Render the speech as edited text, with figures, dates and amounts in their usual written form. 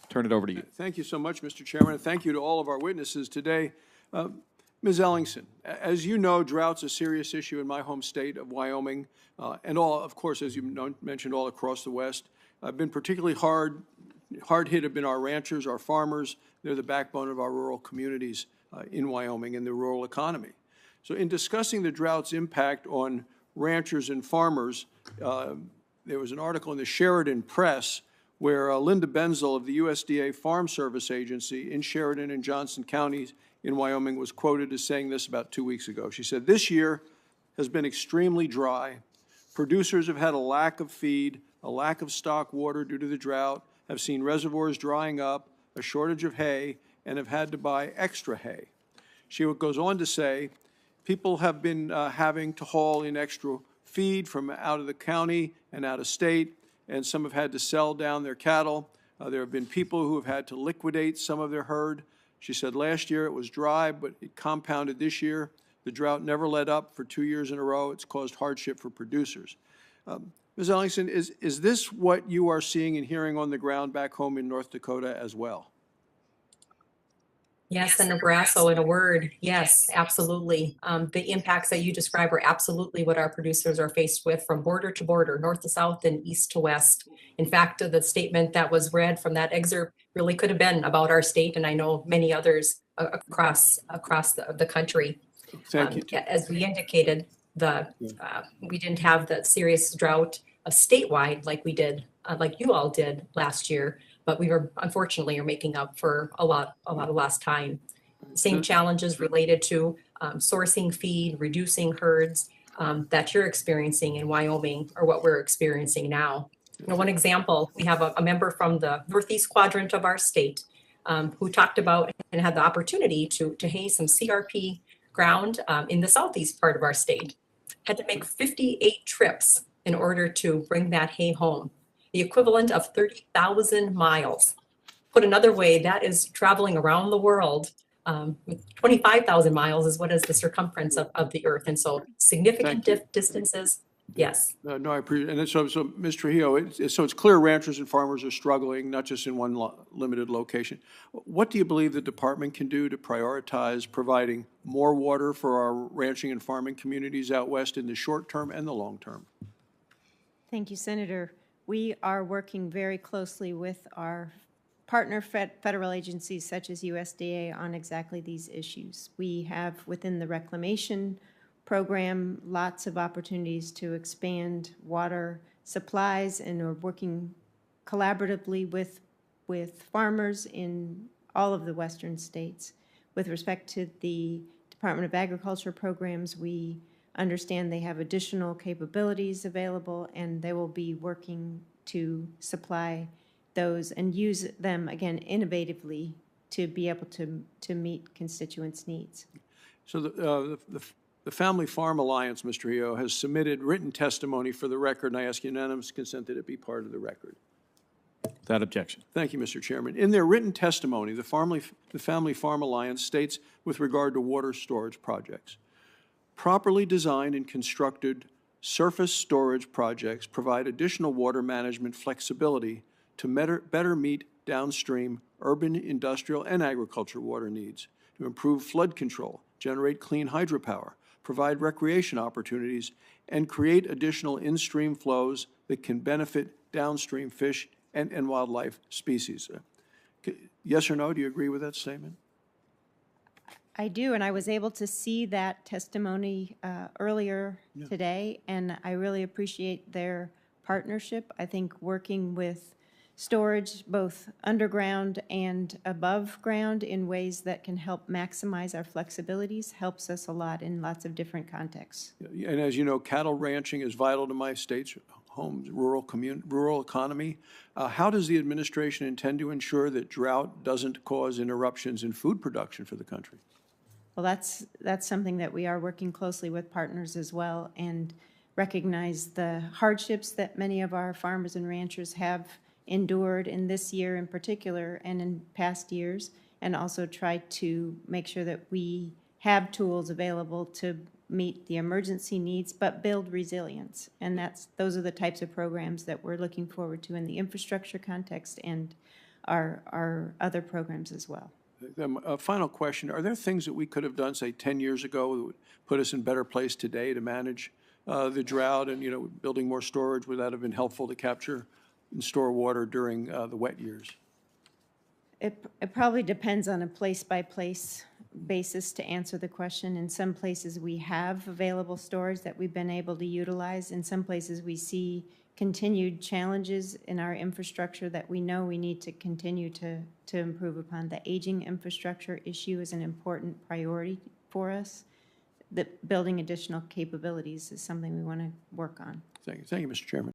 turn it over to you. Thank you so much, Mr. Chairman, and thank you to all of our witnesses today. Ms. Ellingson, as you know, drought's a serious issue in my home state of Wyoming, and all, of course, as you mentioned, all across the West. Been particularly hard hit have been our ranchers, our farmers. They're the backbone of our rural communities in Wyoming and the rural economy. So in discussing the drought's impact on ranchers and farmers, there was an article in the Sheridan Press where Linda Benzel of the USDA Farm Service Agency in Sheridan and Johnson counties in Wyoming was quoted as saying this about 2 weeks ago. She said, "This year has been extremely dry. Producers have had a lack of feed, a lack of stock water due to the drought, have seen reservoirs drying up, a shortage of hay, and have had to buy extra hay." She goes on to say, people have been having to haul in extra feed from out of the county and out of state, and some have had to sell down their cattle. There have been people who have had to liquidate some of their herd. She said last year it was dry, but it compounded this year. The drought never let up for 2 years in a row. It's caused hardship for producers. Ms. Ellingson, is this what you are seeing and hearing on the ground back home in North Dakota as well? Yes, and Barrasso, in a word, yes, absolutely. The impacts that you describe are absolutely what our producers are faced with from border to border, north to south and east to west. In fact, the statement that was read from that excerpt really could have been about our state, and I know many others across the country. Thank you. As we indicated, we didn't have the serious drought statewide like we did, like you all did last year. But we were, unfortunately, are making up for a lot of lost time. Same challenges related to sourcing feed, reducing herds that you're experiencing in Wyoming or what we're experiencing now. You know, one example, we have a member from the northeast quadrant of our state who talked about and had the opportunity to hay some CRP ground in the southeast part of our state. Had to make 58 trips in order to bring that hay home, the equivalent of 30,000 miles. Put another way, that is traveling around the world. 25,000 miles is what is the circumference of the earth. And so significant distances, yes. No, I appreciate it. And so Ms. Trujillo, so it's clear ranchers and farmers are struggling, not just in one limited location. What do you believe the department can do to prioritize providing more water for our ranching and farming communities out west in the short term and the long term? Thank you, Senator. We are working very closely with our partner federal agencies such as USDA on exactly these issues. We have within the reclamation program lots of opportunities to expand water supplies, and are working collaboratively with farmers in all of the western states. With respect to the Department of Agriculture programs, we understand they have additional capabilities available, and they will be working to supply those and use them, again, innovatively to be able to meet constituents' needs. So the Family Farm Alliance, Mr. Trujillo, has submitted written testimony for the record, and I ask unanimous consent that it be part of the record. Without objection. Thank you, Mr. Chairman. In their written testimony, the Family Farm Alliance states with regard to water storage projects, properly designed and constructed surface storage projects provide additional water management flexibility to better meet downstream urban, industrial, and agriculture water needs, to improve flood control, generate clean hydropower, provide recreation opportunities, and create additional in-stream flows that can benefit downstream fish and wildlife species. Yes or no, do you agree with that statement? I do, and I was able to see that testimony earlier today, and I really appreciate their partnership. I think working with storage both underground and above ground in ways that can help maximize our flexibilities helps us a lot in lots of different contexts. And as you know, cattle ranching is vital to my state's homes, rural economy. How does the administration intend to ensure that drought doesn't cause interruptions in food production for the country? Well, that's something that we are working closely with partners as well, and recognize the hardships that many of our farmers and ranchers have endured in this year in particular and in past years, and also try to make sure that we have tools available to meet the emergency needs but build resilience. And those are the types of programs that we're looking forward to in the infrastructure context and our other programs as well. A final question, are there things that we could have done, say, 10 years ago that would put us in a better place today to manage the drought and, building more storage? Would that have been helpful to capture and store water during the wet years? It probably depends on a place-by-place basis to answer the question. In some places, we have available storage that we've been able to utilize. In some places, we see continued challenges in our infrastructure that we know we need to continue to improve upon. The aging infrastructure issue is an important priority for us. That building additional capabilities is something we want to work on. Thank you, Mr. Chairman.